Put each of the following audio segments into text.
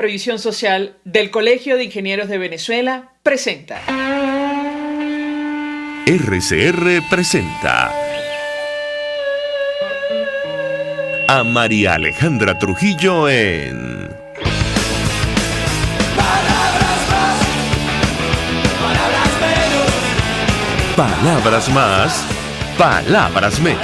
Previsión Social del Colegio de Ingenieros de Venezuela presenta. RCR presenta a María Alejandra Trujillo en Palabras más, palabras menos. Palabras más, palabras menos.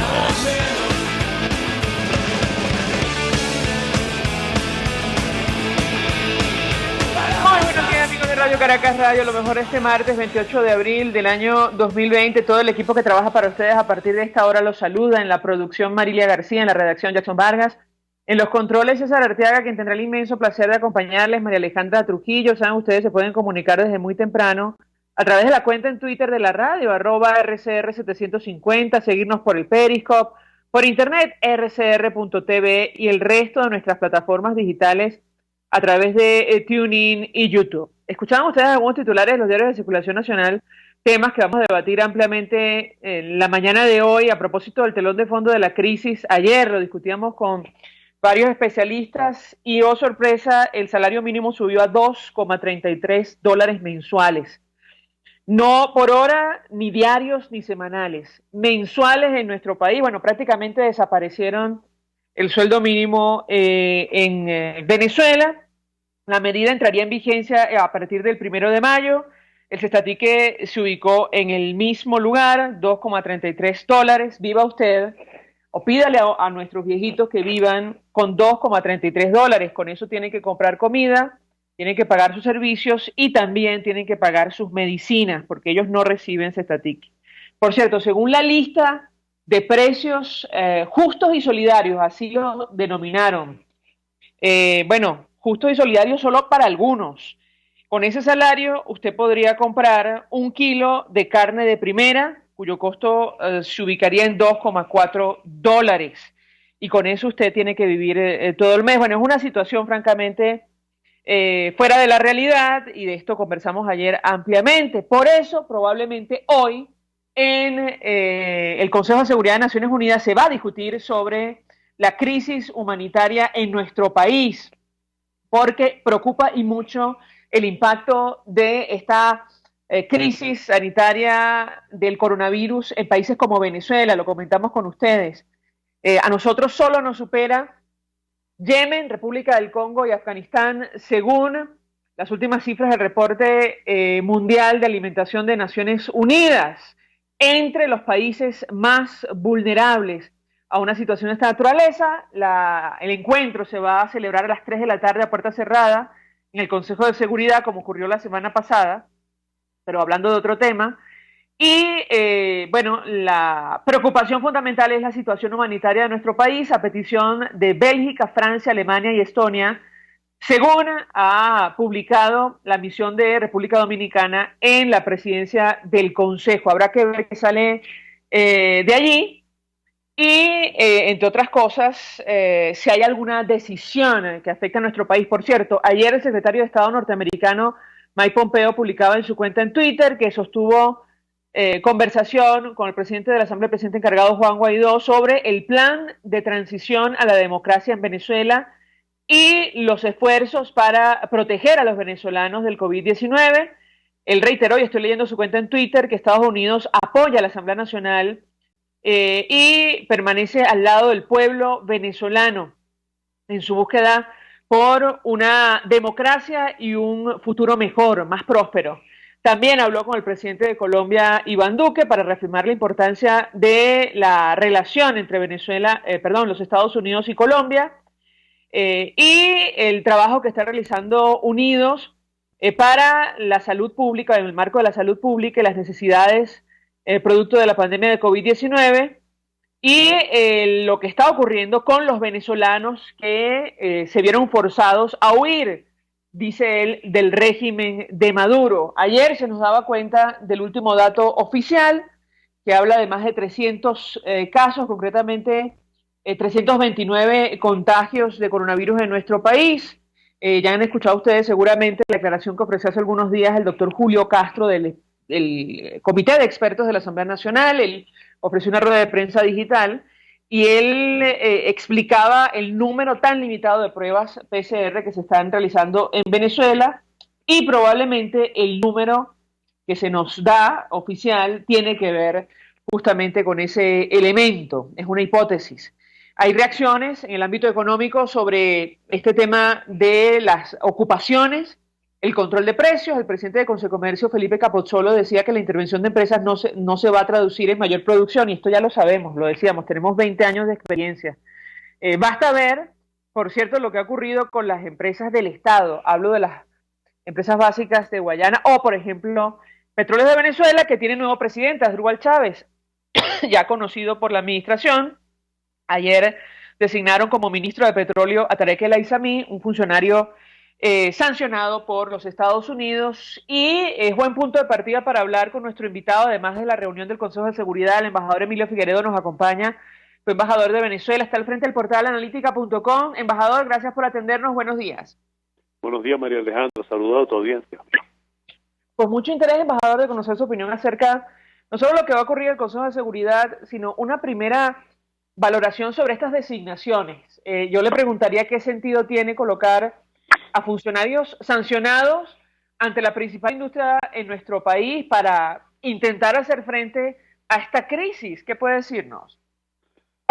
Muy buenos días, amigos de Radio Caracas Radio, lo mejor este martes 28 de abril del año 2020. Todo el equipo que trabaja para ustedes a partir de esta hora los saluda. En la producción Marilia García, en la redacción Jackson Vargas, en los controles César Arteaga, quien tendrá el inmenso placer de acompañarles, María Alejandra Trujillo. Saben, ustedes se pueden comunicar desde muy temprano a través de la cuenta en Twitter de la radio, @RCR750, seguirnos por el Periscope, por internet, rcr.tv y el resto de nuestras plataformas digitales a través de TuneIn y YouTube. Escuchaban ustedes algunos titulares de los diarios de circulación nacional, temas que vamos a debatir ampliamente en la mañana de hoy a propósito del telón de fondo de la crisis. Ayer lo discutíamos con varios especialistas y, oh sorpresa, el salario mínimo subió a $2,33 mensuales. No por hora, ni diarios, ni semanales. Mensuales en nuestro país. Bueno, prácticamente desaparecieron el sueldo mínimo en Venezuela. La medida entraría en vigencia a partir del 1 de mayo. El cestatique se ubicó en el mismo lugar, $2,33. Viva usted, o pídale a nuestros viejitos que vivan con $2,33. Con eso tienen que comprar comida, tienen que pagar sus servicios y también tienen que pagar sus medicinas, porque ellos no reciben cestatique. Por cierto, según la lista de precios justos y solidarios, así lo denominaron, justos y solidarios solo para algunos. Con ese salario usted podría comprar 1 kilo de carne de primera, cuyo costo se ubicaría en $2,4. Y con eso usted tiene que vivir todo el mes. Bueno, es una situación francamente fuera de la realidad, y de esto conversamos ayer ampliamente. Por eso, probablemente hoy, en el Consejo de Seguridad de Naciones Unidas se va a discutir sobre la crisis humanitaria en nuestro país, porque preocupa y mucho el impacto de esta crisis sanitaria del coronavirus en países como Venezuela. Lo comentamos con ustedes. A nosotros solo nos supera Yemen, República del Congo y Afganistán, según las últimas cifras del reporte mundial de alimentación de Naciones Unidas, entre los países más vulnerables a una situación de esta naturaleza. El encuentro se va a celebrar a las 3 de la tarde a puerta cerrada en el Consejo de Seguridad, como ocurrió la semana pasada, pero hablando de otro tema. Y la preocupación fundamental es la situación humanitaria de nuestro país, a petición de Bélgica, Francia, Alemania y Estonia, según ha publicado la misión de República Dominicana en la presidencia del Consejo. Habrá que ver qué sale de allí. Y, entre otras cosas, si hay alguna decisión que afecta a nuestro país. Por cierto, ayer el secretario de Estado norteamericano, Mike Pompeo, publicaba en su cuenta en Twitter que sostuvo conversación con el presidente de la Asamblea, el presidente encargado Juan Guaidó, sobre el plan de transición a la democracia en Venezuela y los esfuerzos para proteger a los venezolanos del COVID-19. Él reiteró, y estoy leyendo su cuenta en Twitter, que Estados Unidos apoya a la Asamblea Nacional y permanece al lado del pueblo venezolano en su búsqueda por una democracia y un futuro mejor, más próspero. También habló con el presidente de Colombia, Iván Duque, para reafirmar la importancia de la relación entre los Estados Unidos y Colombia, y el trabajo que está realizando Unidos para la salud pública, en el marco de la salud pública y las necesidades producto de la pandemia de COVID-19, y lo que está ocurriendo con los venezolanos que se vieron forzados a huir, dice él, del régimen de Maduro. Ayer se nos daba cuenta del último dato oficial, que habla de más de 300 casos, concretamente 329 contagios de coronavirus en nuestro país. Ya han escuchado ustedes seguramente la declaración que ofreció hace algunos días el doctor Julio Castro del Comité de Expertos de la Asamblea Nacional. Él ofreció una rueda de prensa digital y él explicaba el número tan limitado de pruebas PCR que se están realizando en Venezuela y probablemente el número que se nos da oficial tiene que ver justamente con ese elemento, es una hipótesis. Hay reacciones en el ámbito económico sobre este tema de las ocupaciones, el control de precios. El presidente de Consecomercio, Felipe Capozzolo, decía que la intervención de empresas no se va a traducir en mayor producción, y esto ya lo sabemos, lo decíamos, tenemos 20 años de experiencia. Basta ver, por cierto, lo que ha ocurrido con las empresas del Estado. Hablo de las empresas básicas de Guayana o, por ejemplo, Petróleos de Venezuela, que tiene nuevo presidente, Asdrúbal Chávez, ya conocido por la administración. Ayer designaron como ministro de Petróleo a Tarek El Aissami, un funcionario sancionado por los Estados Unidos, y es buen punto de partida para hablar con nuestro invitado, además de la reunión del Consejo de Seguridad. El embajador Emilio Figueredo nos acompaña, fue embajador de Venezuela, está al frente del portal analítica.com. Embajador, gracias por atendernos, buenos días. Buenos días, María Alejandra, saludos a tu audiencia. Con mucho interés, embajador, de conocer su opinión acerca no solo lo que va a ocurrir en el Consejo de Seguridad, sino una primera valoración sobre estas designaciones. Yo le preguntaría qué sentido tiene colocar a funcionarios sancionados ante la principal industria en nuestro país para intentar hacer frente a esta crisis. ¿Qué puede decirnos?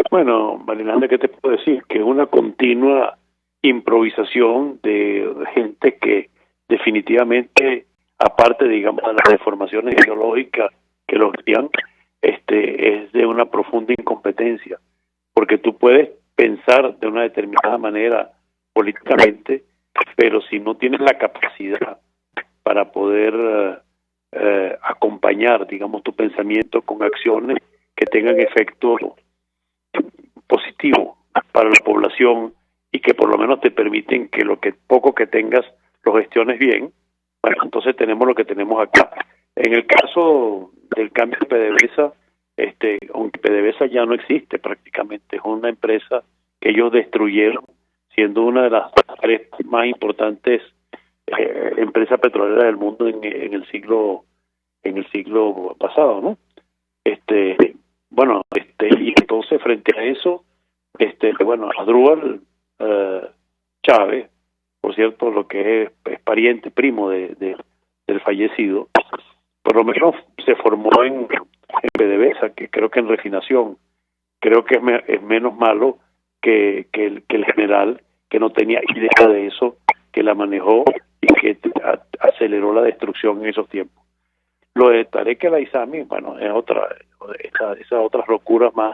Bueno, María Alejandra, ¿qué te puedo decir? Que es una continua improvisación de gente que definitivamente, aparte, digamos, de las deformaciones ideológicas que los guían, es de una profunda incompetencia, porque tú puedes pensar de una determinada manera políticamente, pero si no tienes la capacidad para poder acompañar, digamos, tu pensamiento con acciones que tengan efecto positivo para la población y que por lo menos te permiten que lo que poco que tengas lo gestiones bien, bueno, entonces tenemos lo que tenemos acá. En el caso del cambio de PDVSA, aunque PDVSA ya no existe prácticamente, es una empresa que ellos destruyeron, siendo una de las tres más importantes empresas petroleras del mundo en el siglo pasado, ¿no? Y entonces frente a eso, Asdrúbal Chávez, por cierto, lo que es pariente primo del fallecido, por lo menos se formó en PDVSA, que creo que en refinación, creo que es menos malo que el general, que no tenía idea de eso, que la manejó y que aceleró la destrucción en esos tiempos. Lo de Tarek El Aissami, bueno, es esas otras locuras más,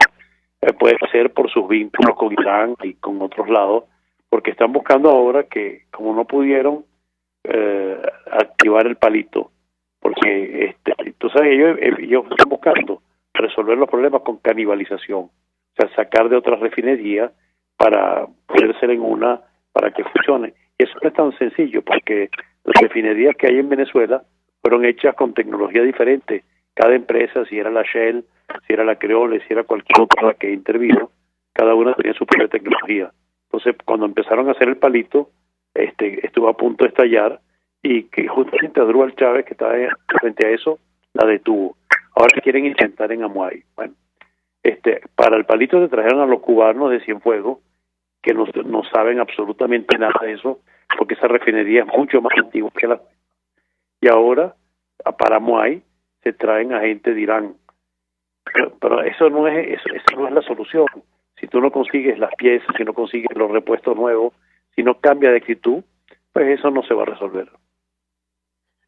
puede ser por sus vínculos con Irán y con otros lados, porque están buscando ahora que, como no pudieron activar el palito, porque tú sabes, ellos están buscando resolver los problemas con canibalización, o sea, sacar de otras refinerías para poder ser en una, para que funcione. Y eso no es tan sencillo, porque las refinerías que hay en Venezuela fueron hechas con tecnología diferente. Cada empresa, si era la Shell, si era la Creole, si era cualquier otra que intervino, cada una tenía su propia tecnología. Entonces, cuando empezaron a hacer el palito, estuvo a punto de estallar, y que justamente Asdrúbal Chávez, que estaba frente a eso, la detuvo. Ahora quieren intentar en Amuay. Bueno, para el palito se trajeron a los cubanos de Cienfuegos, que no saben absolutamente nada de eso, porque esa refinería es mucho más antigua que la... Y ahora, para Amuay, se traen a gente de Irán. Pero eso no es la solución. Si tú no consigues las piezas, si no consigues los repuestos nuevos, si no cambia de actitud, pues eso no se va a resolver.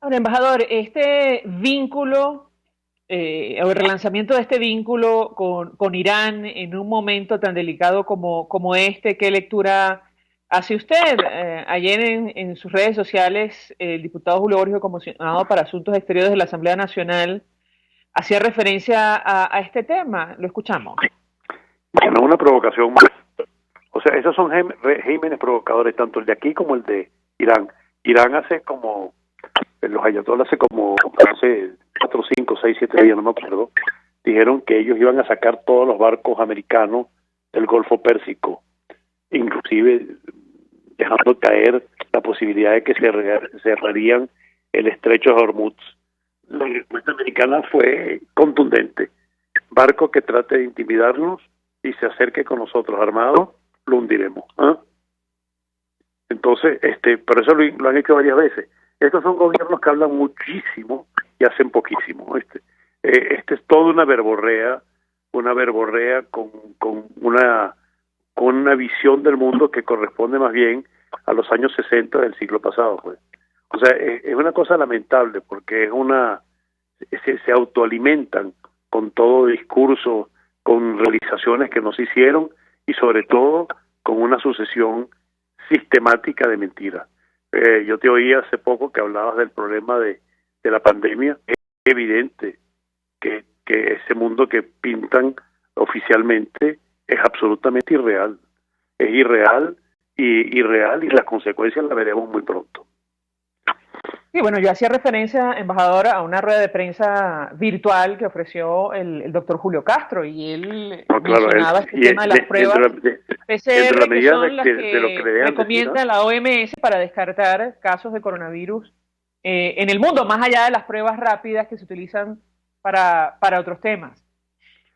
Ahora, embajador, este vínculo o el relanzamiento de este vínculo con Irán en un momento tan delicado como este, ¿qué lectura hace usted? Ayer en sus redes sociales, el diputado Julio Borges, comisionado para Asuntos Exteriores de la Asamblea Nacional, hacía referencia a este tema. Lo escuchamos. Bueno, una provocación más. O sea, esos son regímenes provocadores, tanto el de aquí como el de Irán. Irán hace como, los ayatolás hace 4, 5, 6, 7 días, no me acuerdo, dijeron que ellos iban a sacar todos los barcos americanos del Golfo Pérsico, inclusive dejando caer la posibilidad de que cerrarían el estrecho de Hormuz. La respuesta americana fue contundente. Barco que trate de intimidarnos, y se acerque con nosotros armado, lo hundiremos. ¿Ah? Entonces, pero eso lo han hecho varias veces. Estos son gobiernos que hablan muchísimo y hacen poquísimo. Este es toda una verborrea con una visión del mundo que corresponde más bien a los años 60 del siglo pasado, pues. O sea, es una cosa lamentable porque se autoalimentan con todo discurso, con realizaciones que no se hicieron y sobre todo con una sucesión sistemática de mentiras. Yo te oí hace poco que hablabas del problema de la pandemia. Es evidente que ese mundo que pintan oficialmente es absolutamente irreal. Es irreal y las consecuencias las veremos muy pronto. Sí, bueno, yo hacía referencia, embajador, a una rueda de prensa virtual que ofreció el doctor Julio Castro y él mencionaba este tema de las pruebas PCR, que son las que recomienda la OMS para descartar casos de coronavirus en el mundo, más allá de las pruebas rápidas que se utilizan para otros temas.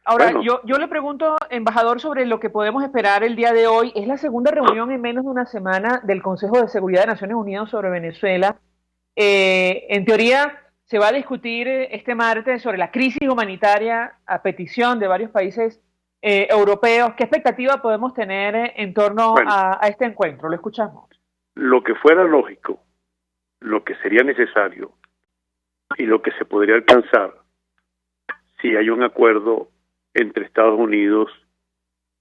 Ahora, bueno, yo le pregunto, embajador, sobre lo que podemos esperar el día de hoy. Es la segunda reunión en menos de una semana del Consejo de Seguridad de Naciones Unidas sobre Venezuela. En teoría, se va a discutir este martes sobre la crisis humanitaria a petición de varios países europeos. ¿Qué expectativa podemos tener en torno a este encuentro? Lo escuchamos. Lo que fuera lógico, lo que sería necesario y lo que se podría alcanzar si hay un acuerdo entre Estados Unidos,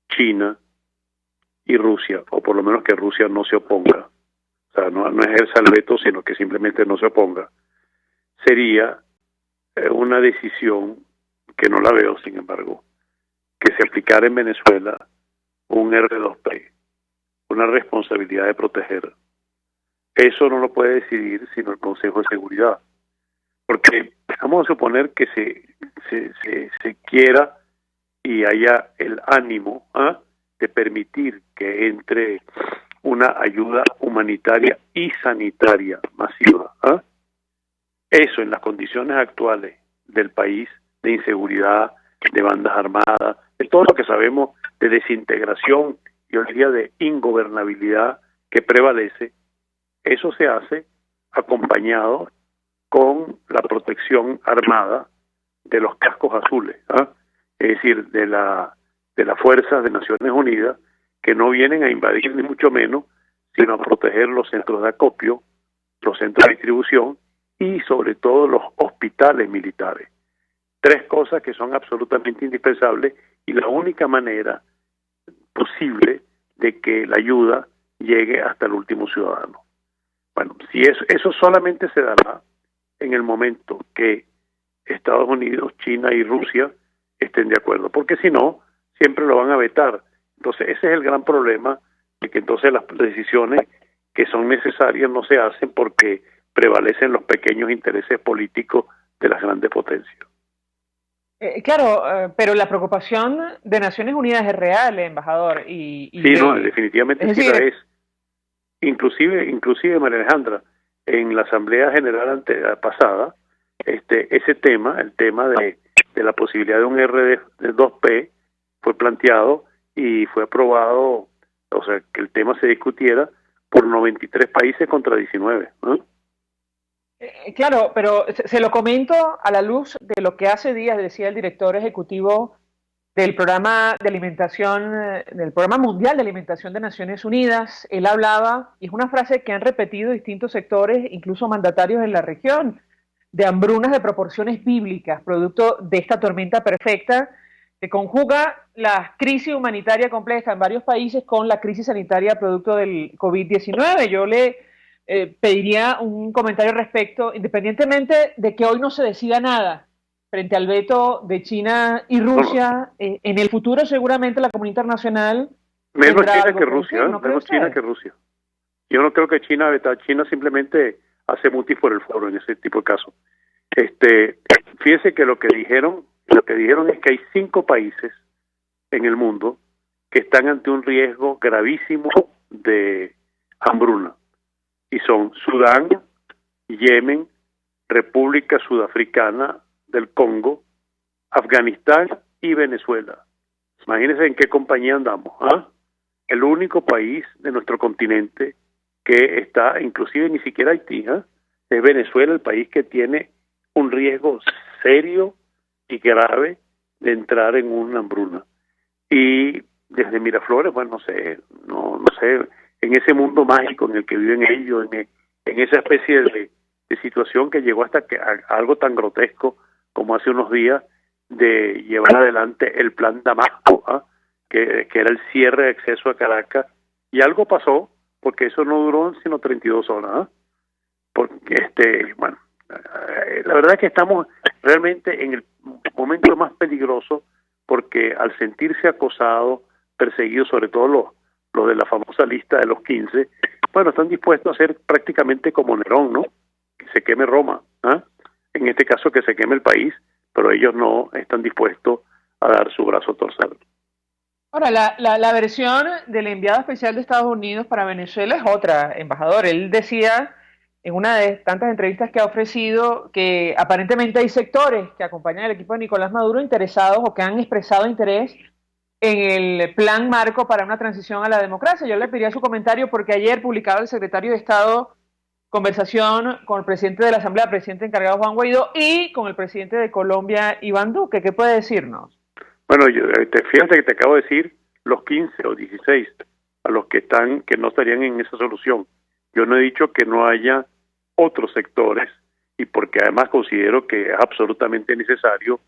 China y Rusia, o por lo menos que Rusia no se oponga, o sea, no ejerza el veto, sino que simplemente no se oponga, sería una decisión que no la veo, sin embargo, que se aplicara en Venezuela un R2P, una responsabilidad de proteger. Eso no lo puede decidir sino el Consejo de Seguridad, porque vamos a suponer que se quiera y haya el ánimo de permitir que entre una ayuda humanitaria y sanitaria masiva. Eso en las condiciones actuales del país, de inseguridad, de bandas armadas, de todo lo que sabemos de desintegración y hoy día de ingobernabilidad que prevalece, eso se hace acompañado con la protección armada de los cascos azules, es decir, de las fuerzas de Naciones Unidas, que no vienen a invadir ni mucho menos, sino a proteger los centros de acopio, los centros de distribución y sobre todo los hospitales militares. Tres cosas que son absolutamente indispensables y la única manera posible de que la ayuda llegue hasta el último ciudadano. Bueno, si eso solamente se dará en el momento que Estados Unidos, China y Rusia estén de acuerdo, porque si no, siempre lo van a vetar. Entonces, ese es el gran problema, de que entonces las decisiones que son necesarias no se hacen porque prevalecen los pequeños intereses políticos de las grandes potencias. Claro, pero la preocupación de Naciones Unidas es real, embajador. Sí, no, definitivamente sí la es. Inclusive, María Alejandra, en la Asamblea General pasada, ese tema, el tema de la posibilidad de un R2P, fue planteado y fue aprobado, o sea, que el tema se discutiera por 93 países contra 19, ¿no? Claro, pero se lo comento a la luz de lo que hace días decía el director ejecutivo del programa de alimentación, del Programa Mundial de Alimentación de Naciones Unidas. Él hablaba, y es una frase que han repetido distintos sectores, incluso mandatarios en la región, de hambrunas de proporciones bíblicas, producto de esta tormenta perfecta que conjuga la crisis humanitaria compleja en varios países con la crisis sanitaria producto del COVID-19. Yo le pediría un comentario al respecto, independientemente de que hoy no se decida nada frente al veto de China y Rusia. En el futuro seguramente la comunidad internacional menos China que Rusia, menos China que Rusia. Yo no creo que China simplemente hace mutis por el foro en ese tipo de casos. Fíjese que lo que dijeron es que hay 5 países en el mundo que están ante un riesgo gravísimo de hambruna, y son Sudán, Yemen, República Sudafricana del Congo, Afganistán y Venezuela. Imagínense en qué compañía andamos. El único país de nuestro continente que está, inclusive ni siquiera Haití, es Venezuela, el país que tiene un riesgo serio y grave de entrar en una hambruna. Y desde Miraflores, bueno, no sé, en ese mundo mágico en el que viven ellos, en esa especie de situación que llegó hasta que a algo tan grotesco como hace unos días de llevar adelante el plan Damasco, que era el cierre de acceso a Caracas, y algo pasó, porque eso no duró sino 32 horas, porque la verdad es que estamos realmente en el momento más peligroso, porque al sentirse acosados, perseguidos, sobre todo los de la famosa lista de los 15, bueno, están dispuestos a hacer prácticamente como Nerón, ¿no? Que se queme Roma, en este caso que se queme el país, pero ellos no están dispuestos a dar su brazo a torcer. Ahora, la versión del enviado especial de Estados Unidos para Venezuela es otra, embajador. Él decía en una de tantas entrevistas que ha ofrecido que aparentemente hay sectores que acompañan al equipo de Nicolás Maduro interesados o que han expresado interés en el plan marco para una transición a la democracia. Yo le pediría su comentario porque ayer publicaba el secretario de Estado conversación con el presidente de la Asamblea, presidente encargado Juan Guaidó, y con el presidente de Colombia, Iván Duque. ¿Qué puede decirnos? Bueno, fíjate que te acabo de decir los 15 o 16 a los que no estarían en esa solución. Yo no he dicho que no haya otros sectores, y porque además considero que es absolutamente necesario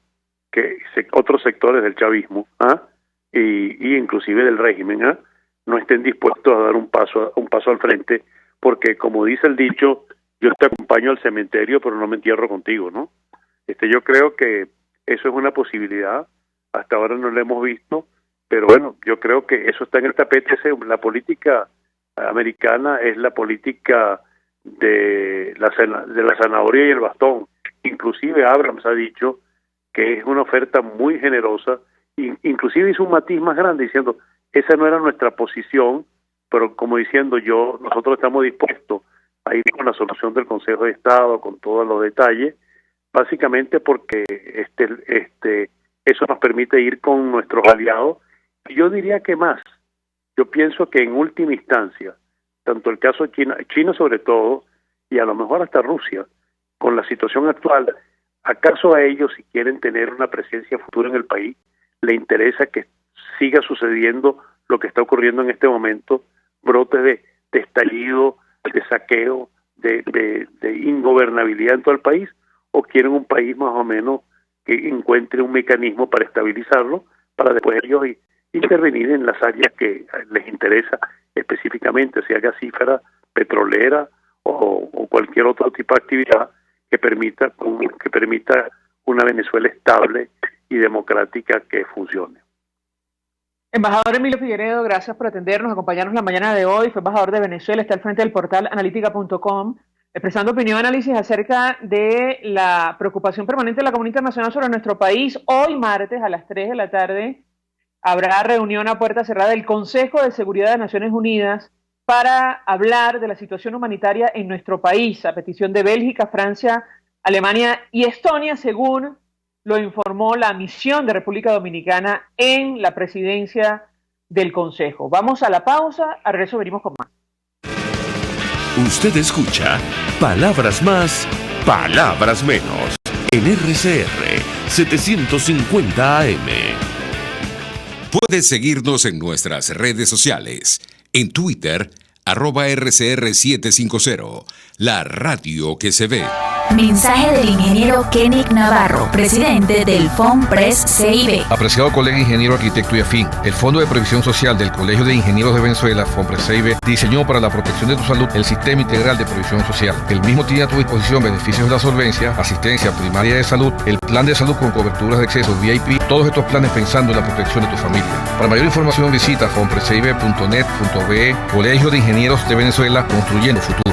que otros sectores del chavismo y inclusive del régimen no estén dispuestos a dar un paso al frente, porque como dice el dicho, yo te acompaño al cementerio pero no me entierro contigo, ¿no? Yo creo que eso es una posibilidad. Hasta ahora no lo hemos visto, pero bueno, yo creo que eso está en el tapete. La política americana es la política de la zanahoria y el bastón. Inclusive Abrams ha dicho que es una oferta muy generosa, inclusive hizo un matiz más grande diciendo, esa no era nuestra posición, pero como diciendo nosotros estamos dispuestos a ir con la solución del Consejo de Estado, con todos los detalles, básicamente porque eso nos permite ir con nuestros aliados. Y yo diría que más, yo pienso que en última instancia, tanto el caso de China sobre todo, y a lo mejor hasta Rusia, con la situación actual, ¿acaso a ellos, si quieren tener una presencia futura en el país, le interesa que siga sucediendo lo que está ocurriendo en este momento, brotes de estallido, de saqueo, de ingobernabilidad en todo el país, o quieren un país más o menos que encuentre un mecanismo para estabilizarlo, para después ellos intervenir en las áreas que les interesa específicamente, sea gasífera, petrolera o cualquier otro tipo de actividad que permita una Venezuela estable y democrática que funcione. Embajador Emilio Figueredo, gracias por atendernos, acompañarnos la mañana de hoy. Fue embajador de Venezuela, está al frente del portal analítica.com, expresando opinión y análisis acerca de la preocupación permanente de la comunidad internacional sobre nuestro país. Hoy martes a las 3 de la tarde habrá reunión a puerta cerrada del Consejo de Seguridad de Naciones Unidas para hablar de la situación humanitaria en nuestro país, a petición de Bélgica, Francia, Alemania y Estonia, según lo informó la misión de República Dominicana en la presidencia del Consejo. Vamos a la pausa, al regreso venimos con más. Usted escucha Palabras Más, Palabras Menos en RCR 750 AM. Puedes seguirnos en nuestras redes sociales. En Twitter, @RCR750, la radio que se ve. Mensaje del ingeniero Kenick Navarro, presidente del FONPRES CIB. Apreciado colega ingeniero, arquitecto y afín, el Fondo de Previsión Social del Colegio de Ingenieros de Venezuela, FONPRES CIB, diseñó para la protección de tu salud el Sistema Integral de Previsión Social. El mismo tiene a tu disposición beneficios de la solvencia, asistencia primaria de salud, el plan de salud con coberturas de acceso VIP, todos estos planes pensando en la protección de tu familia. Para mayor información visita fonprescib.net.be. Colegio de Ingenieros de Venezuela, construyendo futuro.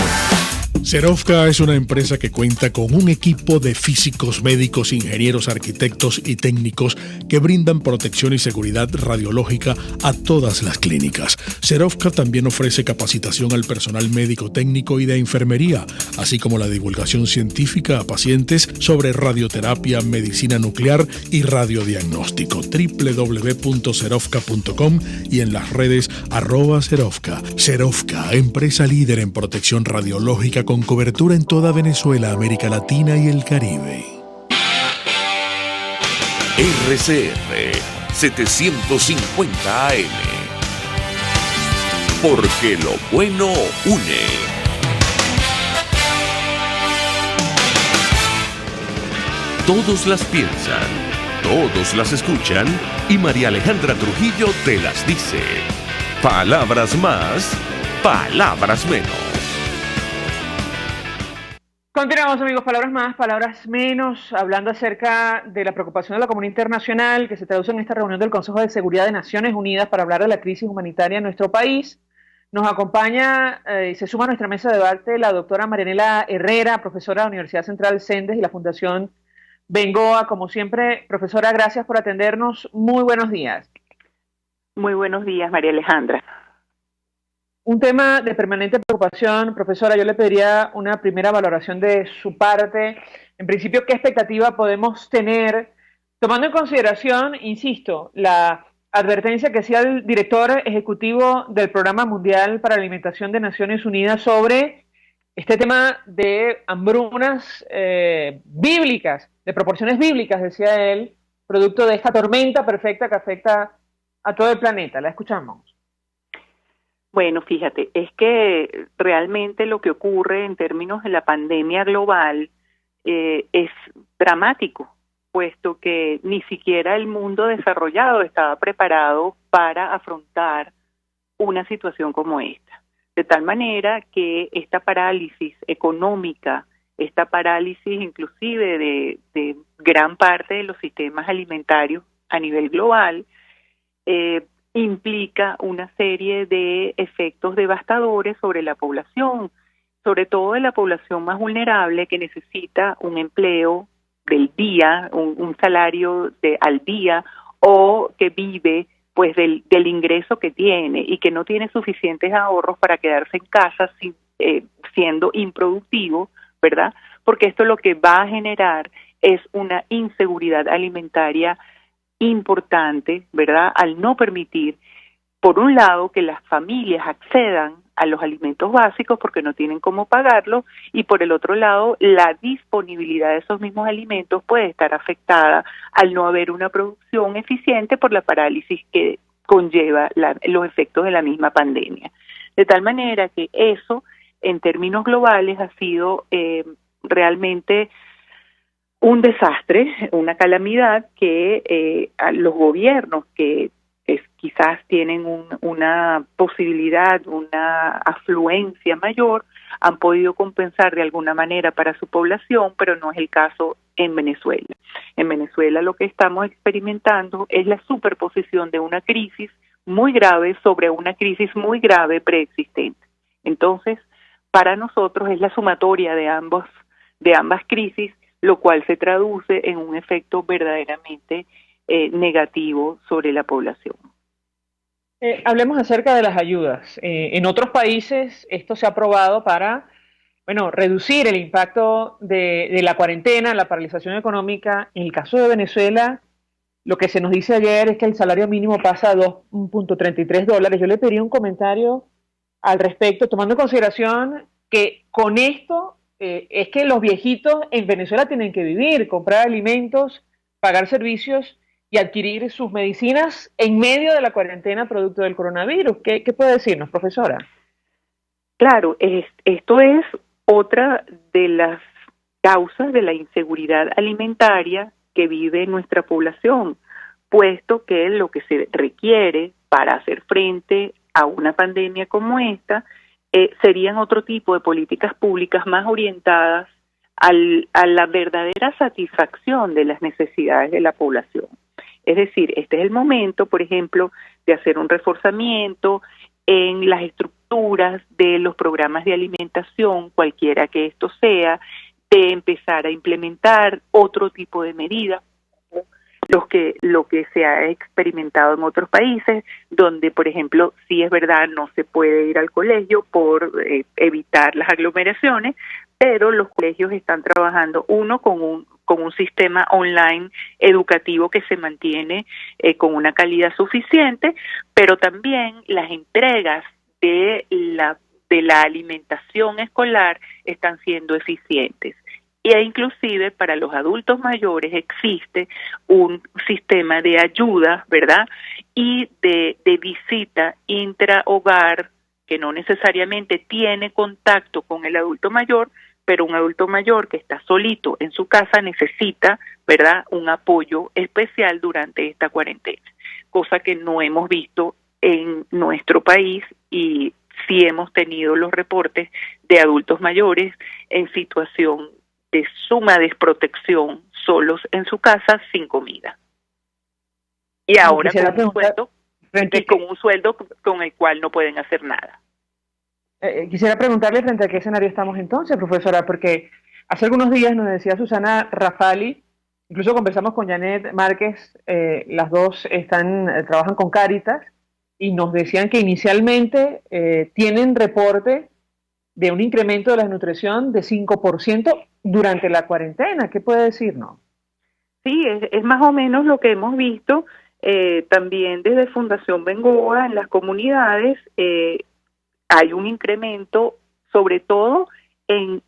Serovka es una empresa que cuenta con un equipo de físicos, médicos, ingenieros, arquitectos y técnicos que brindan protección y seguridad radiológica a todas las clínicas. Serovka también ofrece capacitación al personal médico, técnico y de enfermería, así como la divulgación científica a pacientes sobre radioterapia, medicina nuclear y radiodiagnóstico. www.serofca.com y en las redes @Serofca. Serofca, empresa líder en protección radiológica con cobertura en toda Venezuela, América Latina y el Caribe. RCR 750 AM. Porque lo bueno une. Todos las piensan, todos las escuchan y María Alejandra Trujillo te las dice. Palabras más, palabras menos. Continuamos, amigos, palabras más, palabras menos, hablando acerca de la preocupación de la comunidad internacional que se traduce en esta reunión del Consejo de Seguridad de Naciones Unidas para hablar de la crisis humanitaria en nuestro país. Nos acompaña y se suma a nuestra mesa de debate la doctora Marianela Herrera, profesora de la Universidad Central Sendes y la Fundación Bengoa. Como siempre, profesora, gracias por atendernos. Muy buenos días. Muy buenos días, María Alejandra. Un tema de permanente preocupación, profesora, yo le pediría una primera valoración de su parte. En principio, ¿qué expectativa podemos tener, tomando en consideración, insisto, la advertencia que hacía el director ejecutivo del Programa Mundial para la Alimentación de Naciones Unidas sobre este tema de hambrunas bíblicas, de proporciones bíblicas, decía él, producto de esta tormenta perfecta que afecta a todo el planeta? La escuchamos. Bueno, fíjate, es que realmente lo que ocurre en términos de la pandemia global es dramático, puesto que ni siquiera el mundo desarrollado estaba preparado para afrontar una situación como esta. De tal manera que esta parálisis económica, esta parálisis inclusive de gran parte de los sistemas alimentarios a nivel global, implica una serie de efectos devastadores sobre la población, sobre todo de la población más vulnerable que necesita un empleo del día, un salario al día, o que vive pues del ingreso que tiene y que no tiene suficientes ahorros para quedarse en casa siendo improductivo, ¿verdad? Porque esto lo que va a generar es una inseguridad alimentaria importante, ¿verdad?, al no permitir, por un lado, que las familias accedan a los alimentos básicos porque no tienen cómo pagarlo, y por el otro lado, la disponibilidad de esos mismos alimentos puede estar afectada al no haber una producción eficiente por la parálisis que conlleva los efectos de la misma pandemia. De tal manera que eso, en términos globales, ha sido realmente un desastre, una calamidad que a los gobiernos que quizás tienen una posibilidad, una afluencia mayor, han podido compensar de alguna manera para su población, pero no es el caso en Venezuela. En Venezuela lo que estamos experimentando es la superposición de una crisis muy grave sobre una crisis muy grave preexistente. Entonces, para nosotros es la sumatoria de ambas crisis, lo cual se traduce en un efecto verdaderamente negativo sobre la población. Hablemos acerca de las ayudas. En otros países esto se ha aprobado para, reducir el impacto de la cuarentena, la paralización económica. En el caso de Venezuela, lo que se nos dice ayer es que el salario mínimo pasa a $2.33. Yo le pediría un comentario al respecto, tomando en consideración que con esto es que los viejitos en Venezuela tienen que vivir, comprar alimentos, pagar servicios y adquirir sus medicinas en medio de la cuarentena producto del coronavirus. ¿Qué puede decirnos, profesora? Claro, esto es otra de las causas de la inseguridad alimentaria que vive nuestra población, puesto que lo que se requiere para hacer frente a una pandemia como esta serían otro tipo de políticas públicas más orientadas a la verdadera satisfacción de las necesidades de la población. Es decir, este es el momento, por ejemplo, de hacer un reforzamiento en las estructuras de los programas de alimentación, cualquiera que esto sea, de empezar a implementar otro tipo de medidas, lo que se ha experimentado en otros países, donde, por ejemplo, sí es verdad, no se puede ir al colegio por evitar las aglomeraciones, pero los colegios están trabajando, uno, con un sistema online educativo que se mantiene con una calidad suficiente, pero también las entregas de la alimentación escolar están siendo eficientes. E inclusive para los adultos mayores existe un sistema de ayuda, ¿verdad? Y de visita intrahogar, que no necesariamente tiene contacto con el adulto mayor, pero un adulto mayor que está solito en su casa necesita, ¿verdad?, un apoyo especial durante esta cuarentena, cosa que no hemos visto en nuestro país, y sí hemos tenido los reportes de adultos mayores en situación de suma desprotección, solos en su casa, sin comida. Y ahora con un sueldo con el cual no pueden hacer nada. Quisiera preguntarle frente a qué escenario estamos entonces, profesora, porque hace algunos días nos decía Susana Rafali, incluso conversamos con Janet Márquez, las dos trabajan con Cáritas, y nos decían que inicialmente tienen reporte de un incremento de la desnutrición de 5% durante la cuarentena. ¿Qué puede decirnos? Sí, es más o menos lo que hemos visto también desde Fundación Bengoa en las comunidades. Hay un incremento, sobre todo en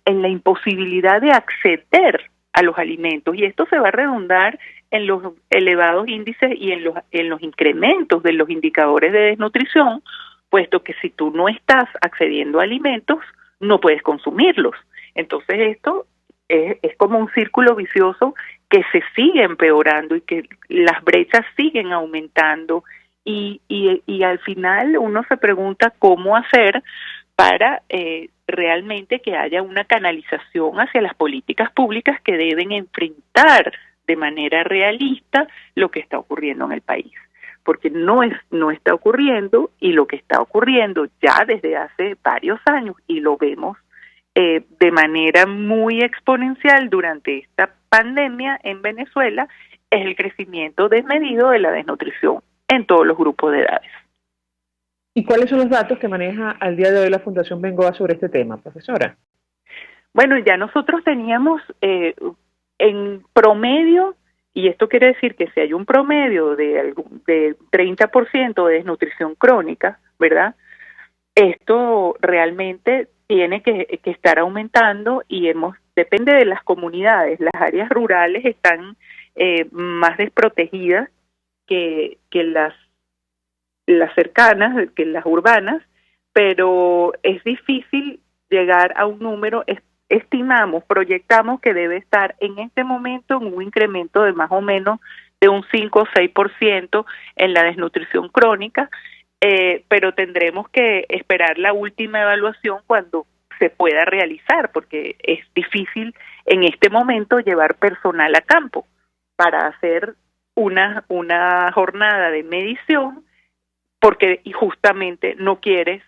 la imposibilidad de acceder a los alimentos, y esto se va a redundar en los elevados índices y en los incrementos de los indicadores de desnutrición, puesto que si tú no estás accediendo a alimentos, no puedes consumirlos. Entonces esto es como un círculo vicioso que se sigue empeorando y que las brechas siguen aumentando, y al final uno se pregunta cómo hacer para realmente que haya una canalización hacia las políticas públicas que deben enfrentar de manera realista lo que está ocurriendo en el país, porque no está ocurriendo, y lo que está ocurriendo ya desde hace varios años, y lo vemos de manera muy exponencial durante esta pandemia en Venezuela, es el crecimiento desmedido de la desnutrición en todos los grupos de edades. ¿Y cuáles son los datos que maneja al día de hoy la Fundación Bengoa sobre este tema, profesora? Bueno, ya nosotros teníamos en promedio, y esto quiere decir que si hay un promedio de 30% de desnutrición crónica, ¿verdad?, esto realmente tiene que estar aumentando, y depende de las comunidades. Las áreas rurales están más desprotegidas que las cercanas, que las urbanas, pero es difícil llegar a un número. Proyectamos que debe estar en este momento en un incremento de más o menos de un 5 o 6% en la desnutrición crónica, pero tendremos que esperar la última evaluación cuando se pueda realizar, porque es difícil en este momento llevar personal a campo para hacer una jornada de medición, porque justamente no quieres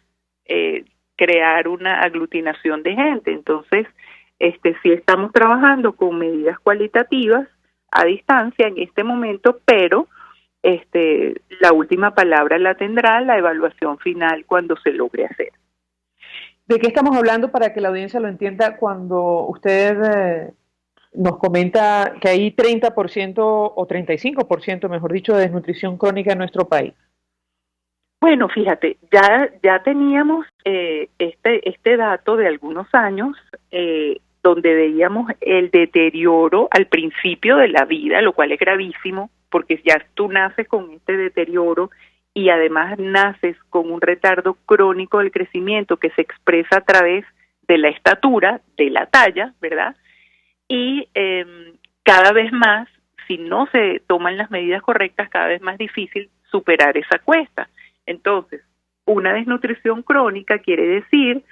crear una aglutinación de gente. Entonces, sí estamos trabajando con medidas cualitativas a distancia en este momento, pero la última palabra la tendrá la evaluación final cuando se logre hacer. ¿De qué estamos hablando para que la audiencia lo entienda cuando usted nos comenta que hay 30% o 35%, mejor dicho, de desnutrición crónica en nuestro país? Bueno, fíjate, ya teníamos este dato de algunos años donde veíamos el deterioro al principio de la vida, lo cual es gravísimo, porque ya tú naces con este deterioro y además naces con un retardo crónico del crecimiento que se expresa a través de la estatura, de la talla, ¿verdad? Y cada vez más, si no se toman las medidas correctas, cada vez más difícil superar esa cuesta. Entonces, una desnutrición crónica quiere decir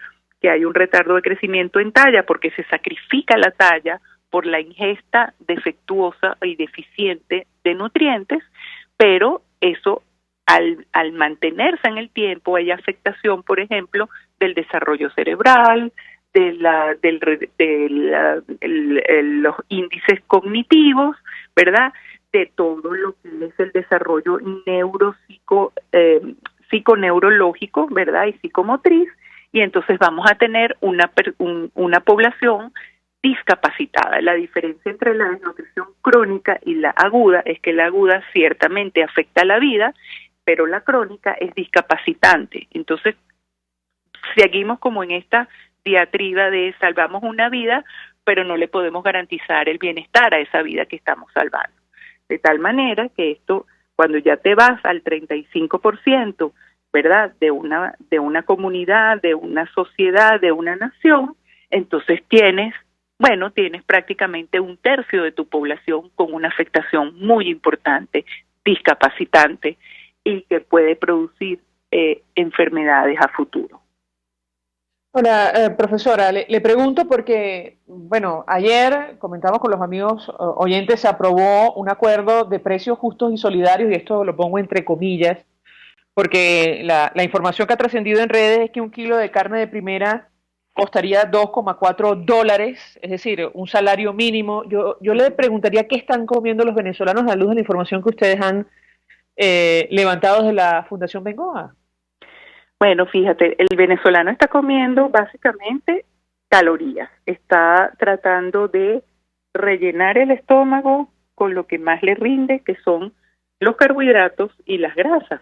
que hay un retardo de crecimiento en talla porque se sacrifica la talla por la ingesta defectuosa y deficiente de nutrientes, pero eso al mantenerse en el tiempo hay afectación, por ejemplo, del desarrollo cerebral, los índices cognitivos, ¿verdad?, de todo lo que es el desarrollo psiconeurológico, ¿verdad?, y psicomotriz, y entonces vamos a tener una población discapacitada. La diferencia entre la desnutrición crónica y la aguda es que la aguda ciertamente afecta la vida, pero la crónica es discapacitante. Entonces, seguimos como en esta diatriba de salvamos una vida, pero no le podemos garantizar el bienestar a esa vida que estamos salvando. De tal manera que esto, cuando ya te vas al 35%, ¿verdad?, de una comunidad, de una sociedad, de una nación, entonces tienes prácticamente un tercio de tu población con una afectación muy importante, discapacitante, y que puede producir enfermedades a futuro. Ahora, profesora, le pregunto porque, bueno, ayer comentamos con los amigos oyentes, se aprobó un acuerdo de precios justos y solidarios, y esto lo pongo entre comillas, porque la información que ha trascendido en redes es que un kilo de carne de primera costaría $2,4, es decir, un salario mínimo. Yo le preguntaría qué están comiendo los venezolanos a la luz de la información que ustedes han levantado desde la Fundación Bengoa. Bueno, fíjate, el venezolano está comiendo básicamente calorías, está tratando de rellenar el estómago con lo que más le rinde, que son los carbohidratos y las grasas.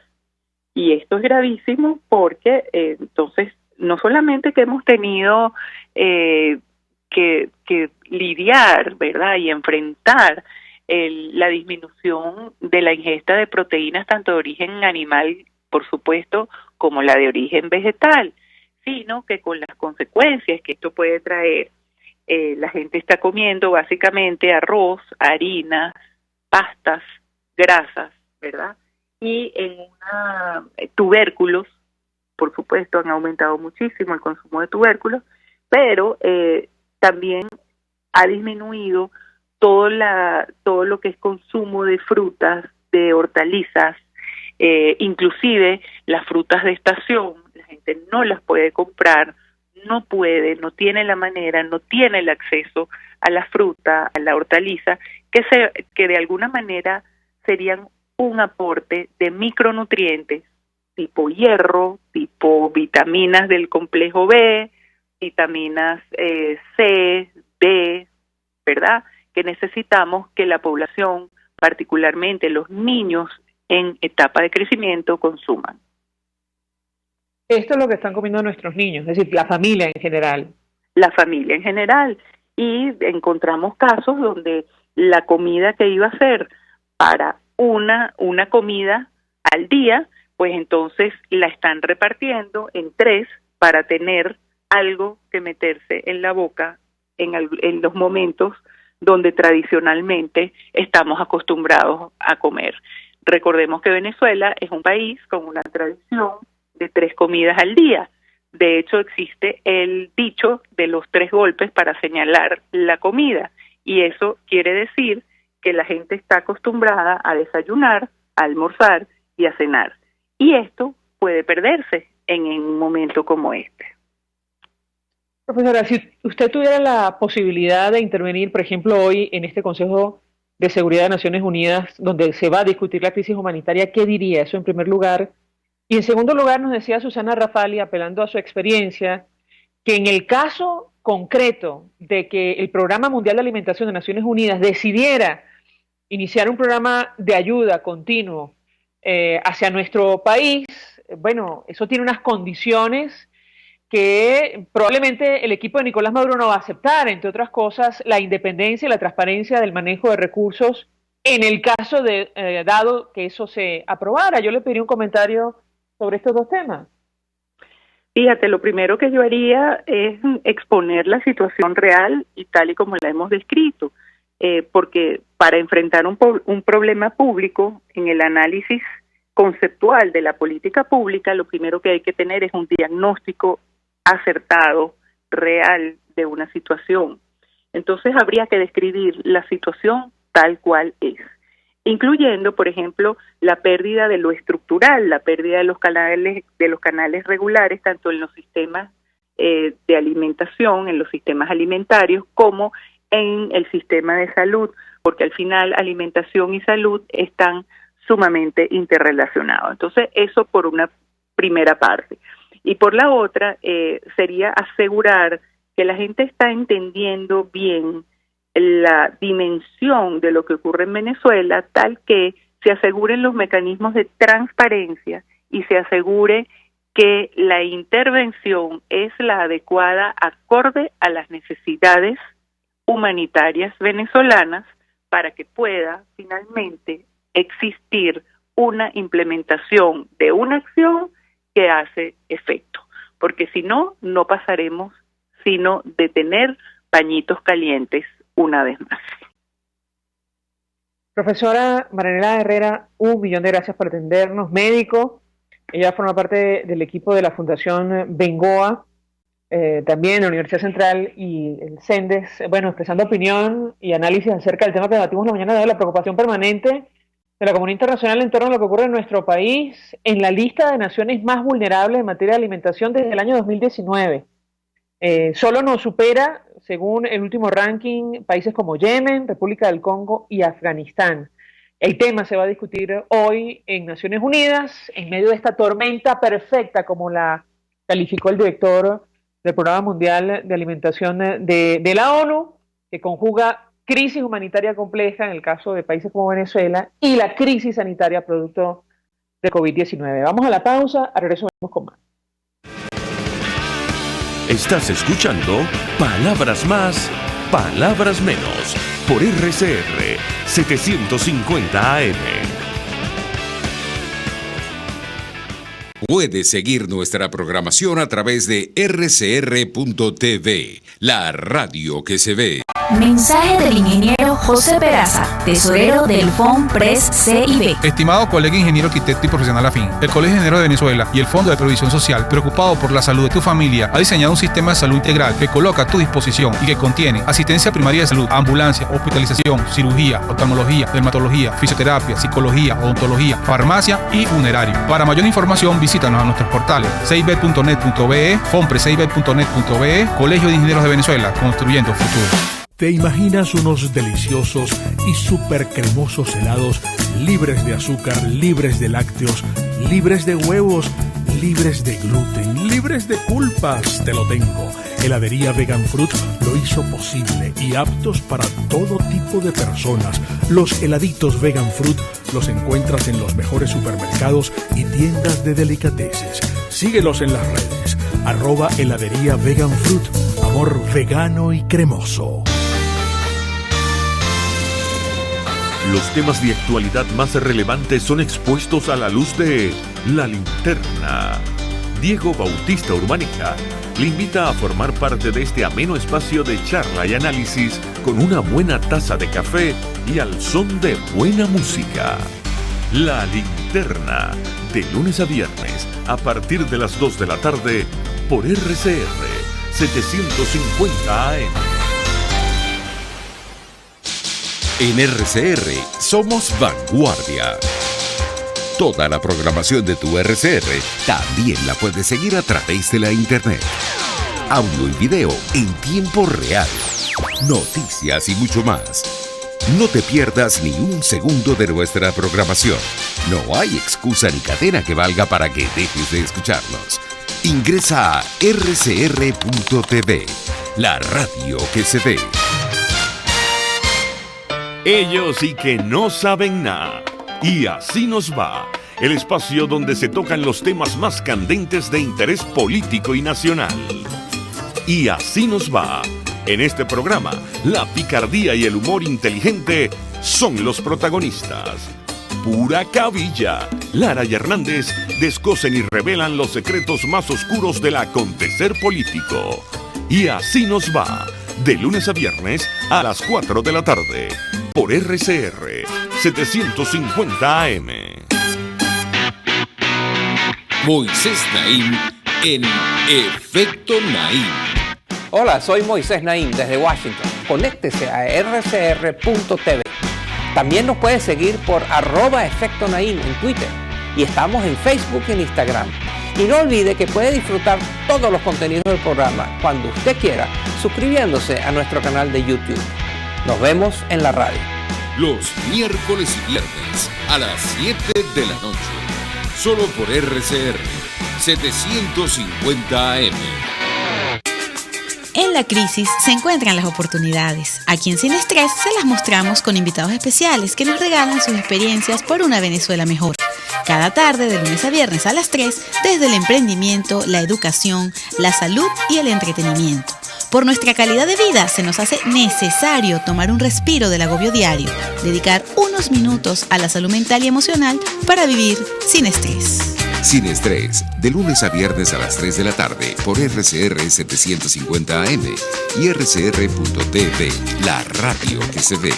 Y esto es gravísimo porque entonces no solamente que hemos tenido que lidiar, ¿verdad?, y enfrentar la disminución de la ingesta de proteínas tanto de origen animal, por supuesto, como la de origen vegetal, sino que con las consecuencias que esto puede traer, la gente está comiendo básicamente arroz, harina, pastas, grasas, ¿verdad? Y tubérculos, por supuesto, han aumentado muchísimo el consumo de tubérculos, pero también ha disminuido todo lo que es consumo de frutas, de hortalizas, inclusive las frutas de estación, la gente no las puede comprar, no tiene la manera, no tiene el acceso a la fruta, a la hortaliza, que de alguna manera serían un aporte de micronutrientes tipo hierro, tipo vitaminas del complejo B, vitaminas C, D, ¿verdad?, que necesitamos que la población, particularmente los niños en etapa de crecimiento, consuman. Esto es lo que están comiendo nuestros niños, es decir, la familia en general. La familia en general. Y encontramos casos donde la comida que iba a ser para una comida al día, pues entonces la están repartiendo en 3 para tener algo que meterse en la boca en los momentos donde tradicionalmente estamos acostumbrados a comer. Recordemos que Venezuela es un país con una tradición de 3 comidas al día. De hecho, existe el dicho de los 3 golpes para señalar la comida, y eso quiere decir que la gente está acostumbrada a desayunar, a almorzar y a cenar. Y esto puede perderse en un momento como este. Profesora, si usted tuviera la posibilidad de intervenir, por ejemplo, hoy en este Consejo de Seguridad de Naciones Unidas, donde se va a discutir la crisis humanitaria, ¿qué diría eso en primer lugar? Y en segundo lugar, nos decía Susana Rafali, apelando a su experiencia, que en el caso concreto de que el Programa Mundial de Alimentación de Naciones Unidas decidiera iniciar un programa de ayuda continuo hacia nuestro país, bueno, eso tiene unas condiciones que probablemente el equipo de Nicolás Maduro no va a aceptar, entre otras cosas, la independencia y la transparencia del manejo de recursos en el caso de dado que eso se aprobara. Yo le pediría un comentario sobre estos 2 temas. Fíjate, lo primero que yo haría es exponer la situación real y tal y como la hemos descrito, porque para enfrentar un problema público, en el análisis conceptual de la política pública, lo primero que hay que tener es un diagnóstico acertado, real, de una situación. Entonces habría que describir la situación tal cual es, incluyendo, por ejemplo, la pérdida de lo estructural, la pérdida de los canales regulares, tanto en los sistemas de alimentación, en los sistemas alimentarios, como en el sistema de salud, porque al final alimentación y salud están sumamente interrelacionados. Entonces, eso por una primera parte. Y por la otra, sería asegurar que la gente está entendiendo bien la dimensión de lo que ocurre en Venezuela, tal que se aseguren los mecanismos de transparencia y se asegure que la intervención es la adecuada acorde a las necesidades humanitarias venezolanas para que pueda finalmente existir una implementación de una acción que hace efecto. Porque si no, no pasaremos sino de tener pañitos calientes una vez más. Profesora Marianela Herrera, 1.000.000 de gracias por atendernos, médico. Ella forma parte del equipo de la Fundación Bengoa, también la Universidad Central y el CENDES, expresando opinión y análisis acerca del tema que debatimos la mañana de hoy, la preocupación permanente de la comunidad internacional en torno a lo que ocurre en nuestro país, en la lista de naciones más vulnerables en materia de alimentación desde el año 2019. Solo nos supera, según el último ranking, países como Yemen, República del Congo y Afganistán. El tema se va a discutir hoy en Naciones Unidas, en medio de esta tormenta perfecta, como la calificó el director del Programa Mundial de Alimentación de la ONU, que conjuga crisis humanitaria compleja en el caso de países como Venezuela y la crisis sanitaria producto de COVID-19. Vamos a la pausa, a regreso venimos con más. Estás escuchando Palabras Más, Palabras Menos, por RCR 750 AM. Puedes seguir nuestra programación a través de rcr.tv, la radio que se ve. Mensaje del ingeniero José Peraza, tesorero del FOMPRES CIB. Estimado colega ingeniero, arquitecto y profesional afín, el Colegio de Ingenieros de Venezuela y el Fondo de Previsión Social, preocupado por la salud de tu familia, ha diseñado un sistema de salud integral que coloca a tu disposición y que contiene asistencia primaria de salud, ambulancia, hospitalización, cirugía, oftalmología, dermatología, fisioterapia, psicología, odontología, farmacia y funerario. Para mayor información, visítanos a nuestros portales cib.net.be, fomprescib.net.be, Colegio de Ingenieros de Venezuela, construyendo futuro. ¿Te imaginas unos deliciosos y súper cremosos helados libres de azúcar, libres de lácteos, libres de huevos, libres de gluten, libres de culpas? Te lo tengo. Heladería Vegan Fruit lo hizo posible y aptos para todo tipo de personas. Los heladitos Vegan Fruit los encuentras en los mejores supermercados y tiendas de delicateces. Síguelos en las redes. @heladería Vegan Fruit. Amor vegano y cremoso. Los temas de actualidad más relevantes son expuestos a la luz de La Linterna. Diego Bautista Urbaneja le invita a formar parte de este ameno espacio de charla y análisis con una buena taza de café y al son de buena música. La Linterna, de lunes a viernes, a partir de las 2 de la tarde, por RCR 750 AM. En RCR somos vanguardia. Toda la programación de tu RCR también la puedes seguir a través de la internet. Audio y video en tiempo real. Noticias y mucho más. No te pierdas ni un segundo de nuestra programación. No hay excusa ni cadena que valga para que dejes de escucharnos. Ingresa a rcr.tv, la radio que se ve. Ellos sí que no saben nada. Y así nos va. El espacio donde se tocan los temas más candentes de interés político y nacional. Y así nos va. En este programa, la picardía y el humor inteligente son los protagonistas. Pura cabilla. Lara y Hernández descosen y revelan los secretos más oscuros del acontecer político. Y así nos va. De lunes a viernes a las 4 de la tarde. Por RCR 750 AM. Moisés Naim en Efecto Naim. Hola, soy Moisés Naim desde Washington. Conéctese a rcr.tv. También nos puede seguir por @Efecto Naim en Twitter. Y estamos en Facebook y en Instagram. Y no olvide que puede disfrutar todos los contenidos del programa cuando usted quiera, suscribiéndose a nuestro canal de YouTube. Nos vemos en la radio. Los miércoles y viernes a las 7 de la noche. Solo por RCR 750 AM. En la crisis se encuentran las oportunidades. Aquí en Sin Estrés se las mostramos con invitados especiales que nos regalan sus experiencias por una Venezuela mejor. Cada tarde, de lunes a viernes a las 3, desde el emprendimiento, la educación, la salud y el entretenimiento. Por nuestra calidad de vida se nos hace necesario tomar un respiro del agobio diario, dedicar unos minutos a la salud mental y emocional para vivir sin estrés. Sin Estrés, de lunes a viernes a las 3 de la tarde por RCR 750 AM y rcr.tv, la radio que se ve.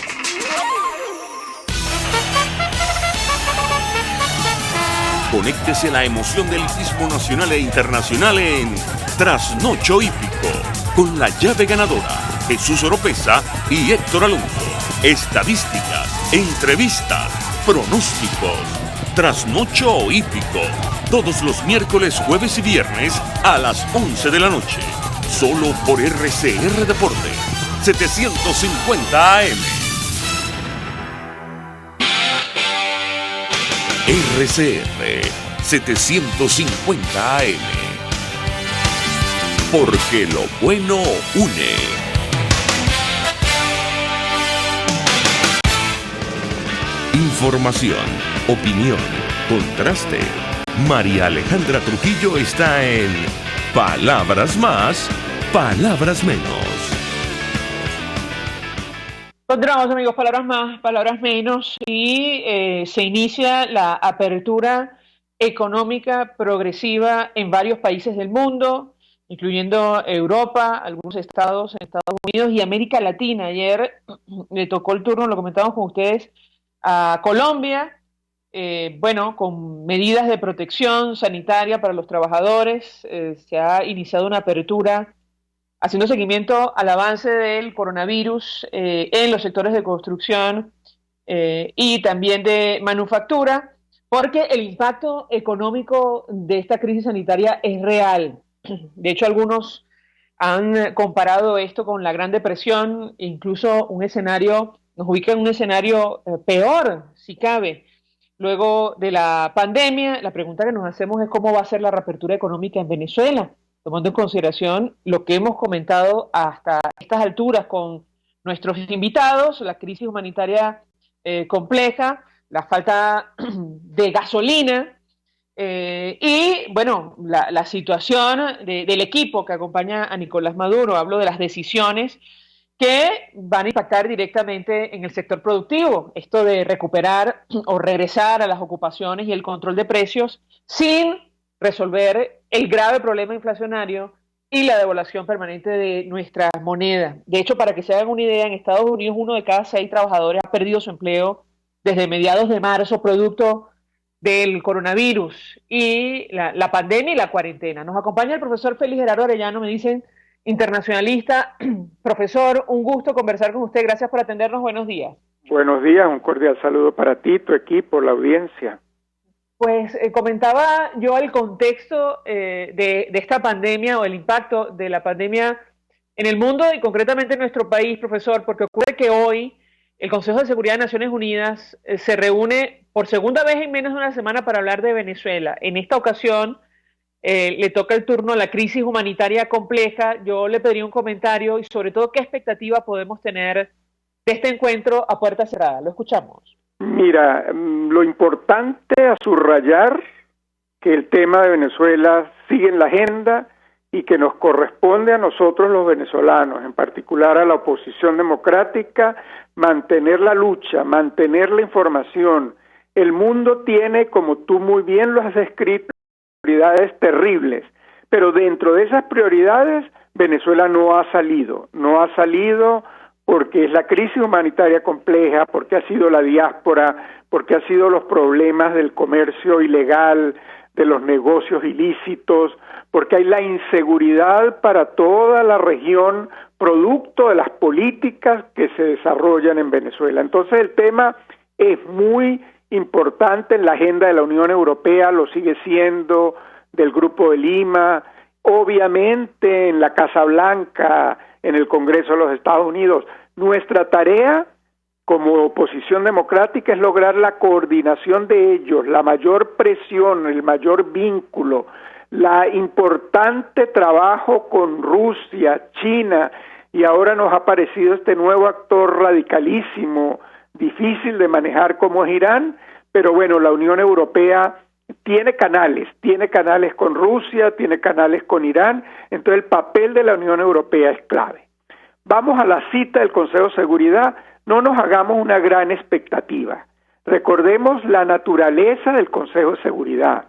Conéctese a la emoción del hippismo nacional e internacional en Trasnocho Hípico, con la llave ganadora, Jesús Oropesa y Héctor Alonso. Estadísticas, entrevistas, pronósticos. Trasnocho Hípico, todos los miércoles, jueves y viernes a las 11 de la noche. Solo por RCR Deporte, 750 AM. RCR 750 AM. Porque lo bueno une. Información, opinión, contraste. María Alejandra Trujillo está en Palabras Más, Palabras Menos. Continuamos, amigos, palabras más, palabras menos, y se inicia la apertura económica progresiva en varios países del mundo, incluyendo Europa, algunos estados en Estados Unidos y América Latina. Ayer le tocó el turno, lo comentamos con ustedes, a Colombia, con medidas de protección sanitaria para los trabajadores. Se ha iniciado una apertura haciendo seguimiento al avance del coronavirus en los sectores de construcción y también de manufactura, porque el impacto económico de esta crisis sanitaria es real. De hecho, algunos han comparado esto con la Gran Depresión, incluso nos ubica en un escenario peor, si cabe. Luego de la pandemia, la pregunta que nos hacemos es cómo va a ser la reapertura económica en Venezuela, tomando en consideración lo que hemos comentado hasta estas alturas con nuestros invitados, la crisis humanitaria compleja, la falta de gasolina y, la situación del equipo que acompaña a Nicolás Maduro. Hablo de las decisiones que van a impactar directamente en el sector productivo. Esto de recuperar o regresar a las ocupaciones y el control de precios sin resolver el grave problema inflacionario y la devaluación permanente de nuestra moneda. De hecho, para que se hagan una idea, en Estados Unidos 1 de cada 6 trabajadores ha perdido su empleo desde mediados de marzo, producto del coronavirus y la pandemia y la cuarentena. Nos acompaña el profesor Félix Gerardo Arellano, me dicen, internacionalista. Profesor, un gusto conversar con usted. Gracias por atendernos. Buenos días. Buenos días, un cordial saludo para ti, tu equipo, la audiencia. Pues comentaba yo el contexto de esta pandemia o el impacto de la pandemia en el mundo y concretamente en nuestro país, profesor, porque ocurre que hoy el Consejo de Seguridad de Naciones Unidas se reúne por segunda vez en menos de una semana para hablar de Venezuela. En esta ocasión le toca el turno a la crisis humanitaria compleja. Yo le pediría un comentario y sobre todo qué expectativa podemos tener de este encuentro a puerta cerrada. Lo escuchamos. Mira, lo importante a subrayar que el tema de Venezuela sigue en la agenda y que nos corresponde a nosotros los venezolanos, en particular a la oposición democrática, mantener la lucha, mantener la información. El mundo tiene, como tú muy bien lo has descrito, prioridades terribles, pero dentro de esas prioridades Venezuela no ha salido porque es la crisis humanitaria compleja, porque ha sido la diáspora, porque ha sido los problemas del comercio ilegal, de los negocios ilícitos, porque hay la inseguridad para toda la región, producto de las políticas que se desarrollan en Venezuela. Entonces el tema es muy importante en la agenda de la Unión Europea, lo sigue siendo, del Grupo de Lima, obviamente en la Casa Blanca, en el Congreso de los Estados Unidos. Nuestra tarea como oposición democrática es lograr la coordinación de ellos, la mayor presión, el mayor vínculo, la importante trabajo con Rusia, China, y ahora nos ha aparecido este nuevo actor radicalísimo, difícil de manejar como es Irán, pero bueno, la Unión Europea tiene canales con Rusia, tiene canales con Irán, entonces el papel de la Unión Europea es clave. Vamos a la cita del Consejo de Seguridad, no nos hagamos una gran expectativa. Recordemos la naturaleza del Consejo de Seguridad.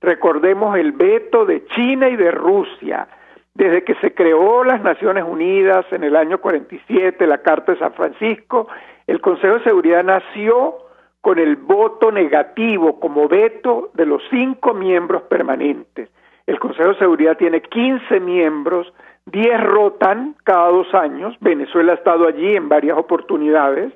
Recordemos el veto de China y de Rusia. Desde que se creó las Naciones Unidas en el año 47, la Carta de San Francisco, el Consejo de Seguridad nació con el voto negativo como veto de los 5 miembros permanentes. El Consejo de Seguridad tiene 15 miembros, 10 rotan cada 2 años, Venezuela ha estado allí en varias oportunidades,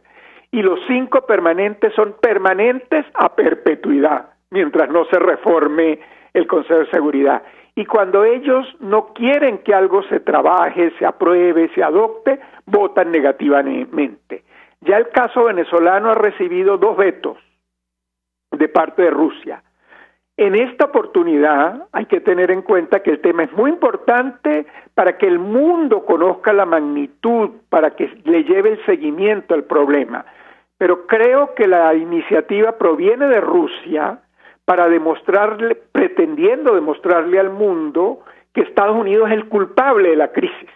y los 5 permanentes son permanentes a perpetuidad, mientras no se reforme el Consejo de Seguridad. Y cuando ellos no quieren que algo se trabaje, se apruebe, se adopte, votan negativamente. Ya el caso venezolano ha recibido 2 vetos de parte de Rusia. En esta oportunidad hay que tener en cuenta que el tema es muy importante para que el mundo conozca la magnitud, para que le lleve el seguimiento al problema. Pero creo que la iniciativa proviene de Rusia para pretendiendo demostrarle al mundo que Estados Unidos es el culpable de la crisis,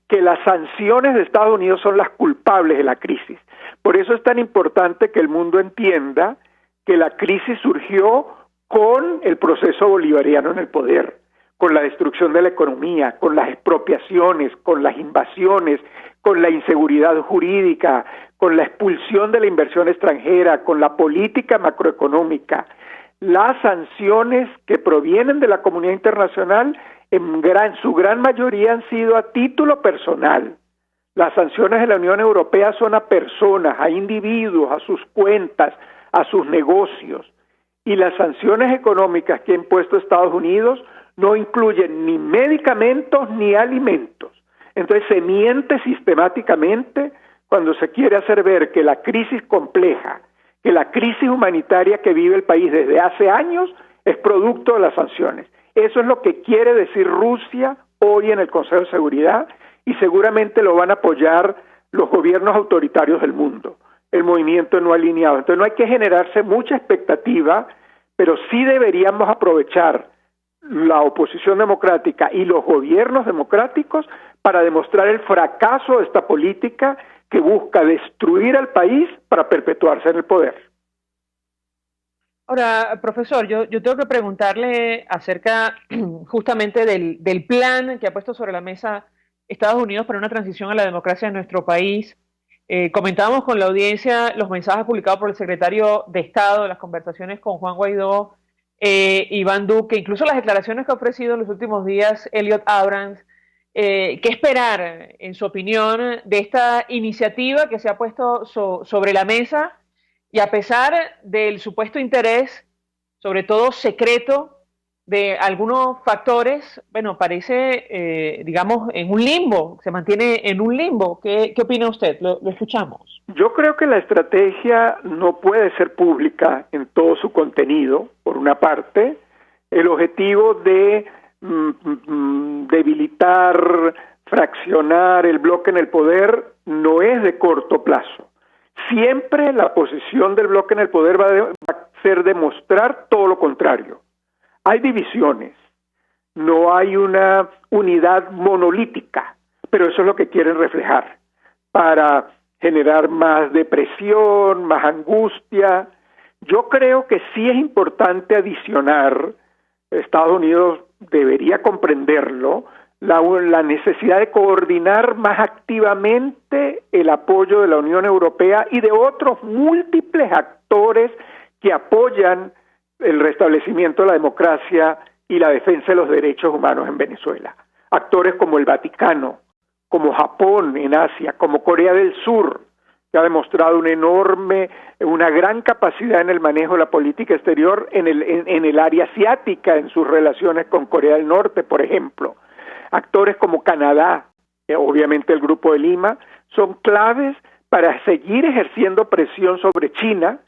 que las sanciones de Estados Unidos son las culpables de la crisis. Por eso es tan importante que el mundo entienda que la crisis surgió con el proceso bolivariano en el poder, con la destrucción de la economía, con las expropiaciones, con las invasiones, con la inseguridad jurídica, con la expulsión de la inversión extranjera, con la política macroeconómica. Las sanciones que provienen de la comunidad internacional en su gran mayoría han sido a título personal. Las sanciones de la Unión Europea son a personas, a individuos, a sus cuentas, a sus negocios. Y las sanciones económicas que ha impuesto Estados Unidos no incluyen ni medicamentos ni alimentos. Entonces se miente sistemáticamente cuando se quiere hacer ver que la crisis compleja, que la crisis humanitaria que vive el país desde hace años es producto de las sanciones. Eso es lo que quiere decir Rusia hoy en el Consejo de Seguridad y seguramente lo van a apoyar los gobiernos autoritarios del mundo, el movimiento no alineado. Entonces no hay que generarse mucha expectativa, pero sí deberíamos aprovechar la oposición democrática y los gobiernos democráticos para demostrar el fracaso de esta política que busca destruir al país para perpetuarse en el poder. Ahora, profesor, yo tengo que preguntarle acerca justamente del plan que ha puesto sobre la mesa Estados Unidos para una transición a la democracia en nuestro país. Comentábamos con la audiencia los mensajes publicados por el secretario de Estado de las conversaciones con Juan Guaidó, Iván Duque, incluso las declaraciones que ha ofrecido en los últimos días Elliot Abrams. ¿Qué esperar, en su opinión, de esta iniciativa que se ha puesto sobre la mesa? Y a pesar del supuesto interés, sobre todo secreto, de algunos factores, bueno, parece, digamos, en un limbo, se mantiene en un limbo. ¿Qué opina usted? Lo escuchamos. Yo creo que la estrategia no puede ser pública en todo su contenido, por una parte. El objetivo de debilitar, fraccionar el bloque en el poder no es de corto plazo. Siempre la posición del bloque en el poder va a ser demostrar todo lo contrario. Hay divisiones, no hay una unidad monolítica, pero eso es lo que quieren reflejar para generar más depresión, más angustia. Yo creo que sí es importante adicionar, Estados Unidos debería comprenderlo, la necesidad de coordinar más activamente el apoyo de la Unión Europea y de otros múltiples actores que apoyan el restablecimiento de la democracia y la defensa de los derechos humanos en Venezuela. Actores como el Vaticano, como Japón en Asia, como Corea del Sur, que ha demostrado una gran capacidad en el manejo de la política exterior en el área asiática, en sus relaciones con Corea del Norte, por ejemplo. Actores como Canadá, obviamente el Grupo de Lima, son claves para seguir ejerciendo presión sobre China,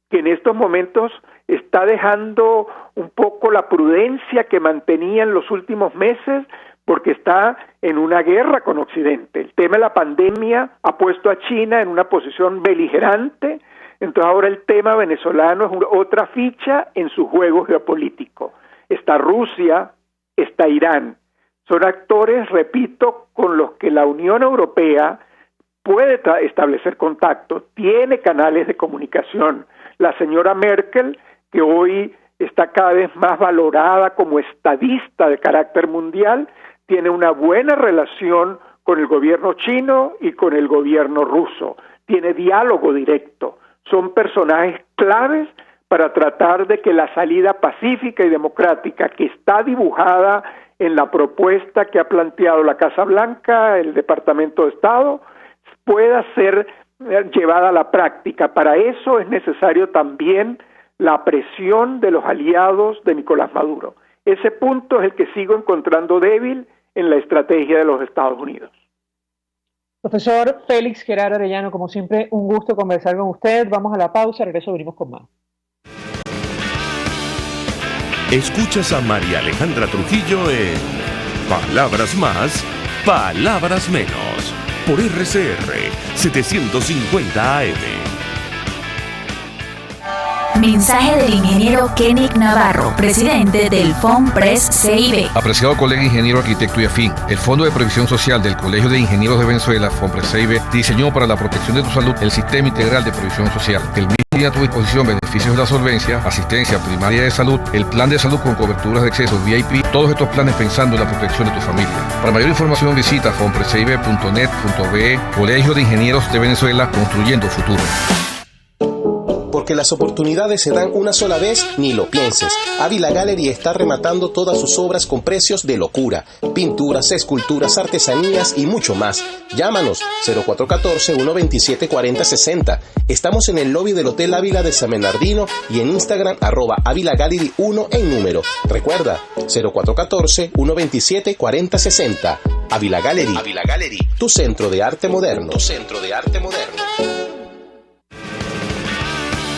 que en estos momentos está dejando un poco la prudencia que mantenía en los últimos meses, porque está en una guerra con Occidente. El tema de la pandemia ha puesto a China en una posición beligerante, entonces ahora el tema venezolano es otra ficha en su juego geopolítico. Está Rusia, está Irán. Son actores, repito, con los que la Unión Europea puede establecer contacto, tiene canales de comunicación. La señora Merkel, que hoy está cada vez más valorada como estadista de carácter mundial, tiene una buena relación con el gobierno chino y con el gobierno ruso. Tiene diálogo directo. Son personajes claves para tratar de que la salida pacífica y democrática que está dibujada en la propuesta que ha planteado la Casa Blanca, el Departamento de Estado, pueda ser llevada a la práctica. Para eso es necesario también la presión de los aliados de Nicolás Maduro. Ese punto es el que sigo encontrando débil en la estrategia de los Estados Unidos. Profesor Félix Gerardo Arellano, como siempre, un gusto conversar con usted. Vamos a la pausa, regreso, venimos con más. Escuchas a María Alejandra Trujillo en Palabras Más, Palabras Menos, por RCR 750 AM. Mensaje del ingeniero Kenick Navarro, presidente del FOMPRES CIB. Apreciado colega ingeniero, arquitecto y afín, el Fondo de Previsión Social del Colegio de Ingenieros de Venezuela, FOMPRES CIB, diseñó para la protección de tu salud el Sistema Integral de Previsión Social. El mismo tiene a tu disposición beneficios de la solvencia, asistencia primaria de salud, el plan de salud con coberturas de acceso VIP, todos estos planes pensando en la protección de tu familia. Para mayor información visita fomprescib.net.be. Colegio de Ingenieros de Venezuela, construyendo futuro. Porque las oportunidades se dan una sola vez, ni lo pienses. Ávila Gallery está rematando todas sus obras con precios de locura. Pinturas, esculturas, artesanías y mucho más. Llámanos 0414-127-4060. Estamos en el lobby del Hotel Ávila de San Bernardino y en Instagram @Ávila Gallery 1 en número. Recuerda, 0414-127-4060. Ávila Gallery. Ávila Gallery, tu centro de arte moderno. Tu centro de arte moderno.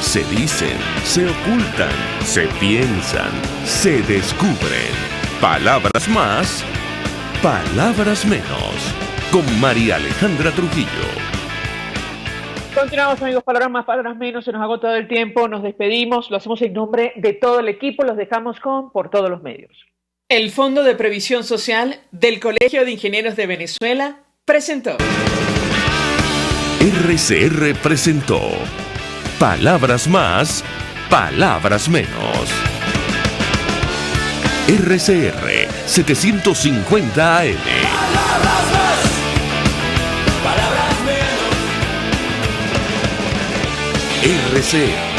Se dicen, se ocultan, se piensan, se descubren. Palabras más, palabras menos. Con María Alejandra Trujillo. Continuamos, amigos, palabras más, palabras menos. Se nos ha agotado el tiempo, nos despedimos. Lo hacemos en nombre de todo el equipo. Los dejamos con Por Todos los Medios. El Fondo de Previsión Social del Colegio de Ingenieros de Venezuela presentó. RCR presentó Palabras más, palabras menos. RCR 750 AM. Palabras más, palabras menos. RCR